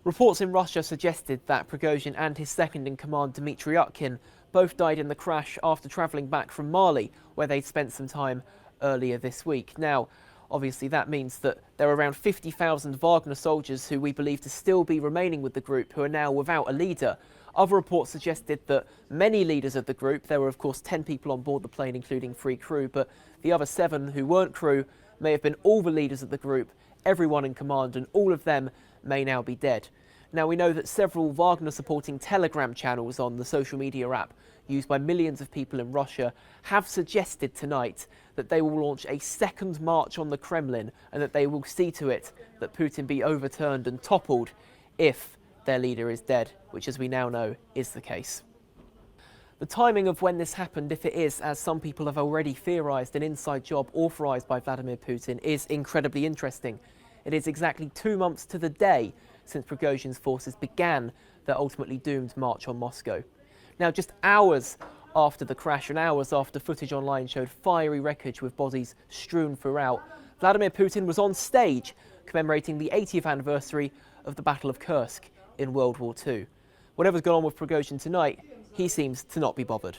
Reports in Russia suggested that Prigozhin and his second-in-command Dmitry Utkin both died in the crash after travelling back from Mali, where they'd spent some time earlier this week. Now, obviously that means that there are around 50,000 Wagner soldiers who we believe to still be remaining with the group who are now without a leader. Other reports suggested that many leaders of the group, there were of course 10 people on board the plane including 3 crew, but the other 7 who weren't crew may have been all the leaders of the group, everyone in command, and all of them may now be dead. Now, we know that several Wagner-supporting Telegram channels on the social media app used by millions of people in Russia have suggested tonight that they will launch a second march on the Kremlin and that they will see to it that Putin be overturned and toppled if their leader is dead, which, as we now know, is the case. The timing of when this happened, if it is, as some people have already theorised, an inside job authorised by Vladimir Putin, is incredibly interesting. It is exactly 2 months to the day since Prigozhin's forces began their ultimately doomed march on Moscow. Now, just hours after the crash and hours after footage online showed fiery wreckage with bodies strewn throughout, Vladimir Putin was on stage commemorating the 80th anniversary of the Battle of Kursk in World War II. Whatever's gone on with Prigozhin tonight, he seems to not be bothered.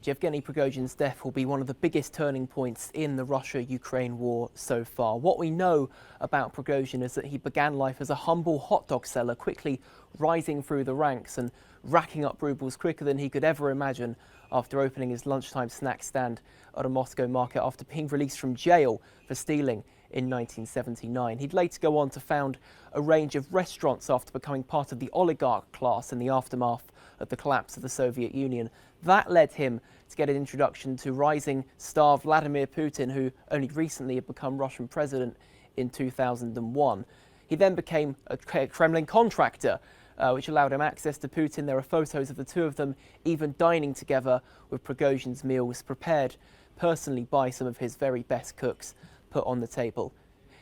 Yevgeny Prigozhin's death will be one of the biggest turning points in the Russia-Ukraine war so far. What we know about Prigozhin is that he began life as a humble hot dog seller, quickly rising through the ranks and racking up rubles quicker than he could ever imagine after opening his lunchtime snack stand at a Moscow market after being released from jail for stealing in 1979. He'd later go on to found a range of restaurants after becoming part of the oligarch class in the aftermath of the collapse of the Soviet Union. That led him to get an introduction to rising star Vladimir Putin, who only recently had become Russian president in 2001. He then became a Kremlin contractor, which allowed him access to Putin. There are photos of the two of them even dining together, with Prigozhin's meals prepared personally by some of his very best cooks put on the table.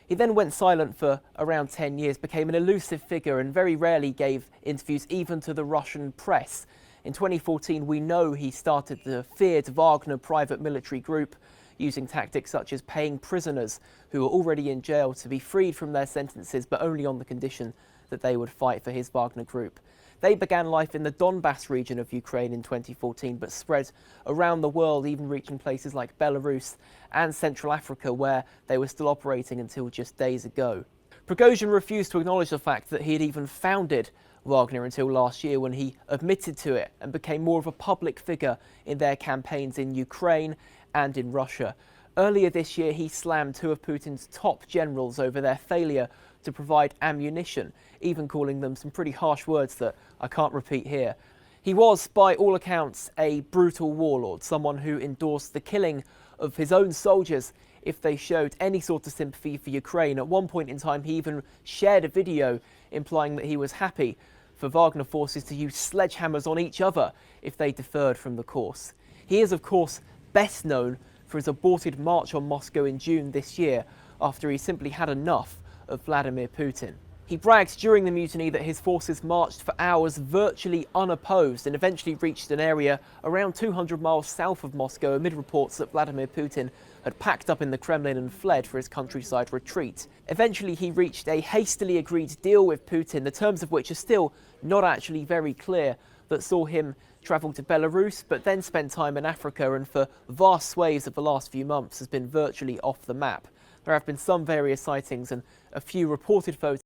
He then went silent for around 10 years, became an elusive figure and very rarely gave interviews even to the Russian press. In 2014, we know he started the feared Wagner private military group, using tactics such as paying prisoners who were already in jail to be freed from their sentences, but only on the condition that they would fight for his Wagner group. They began life in the Donbass region of Ukraine in 2014, but spread around the world, even reaching places like Belarus and Central Africa, where they were still operating until just days ago. Prigozhin refused to acknowledge the fact that he had even founded Wagner until last year, when he admitted to it and became more of a public figure in their campaigns in Ukraine and in Russia. Earlier this year, he slammed 2 of Putin's top generals over their failure to provide ammunition, even calling them some pretty harsh words that I can't repeat here. He was, by all accounts, a brutal warlord, someone who endorsed the killing of his own soldiers if they showed any sort of sympathy for Ukraine. At one point in time, he even shared a video implying that he was happy for Wagner forces to use sledgehammers on each other if they deferred from the course. He is, of course, best known for his aborted march on Moscow in June this year, after he simply had enough of Vladimir Putin. He bragged during the mutiny that his forces marched for hours virtually unopposed and eventually reached an area around 200 miles south of Moscow amid reports that Vladimir Putin had packed up in the Kremlin and fled for his countryside retreat. Eventually, he reached a hastily agreed deal with Putin, the terms of which are still not actually very clear, that saw him travel to Belarus but then spend time in Africa, and for vast swathes of the last few months has been virtually off the map. There have been some various sightings and a few reported photos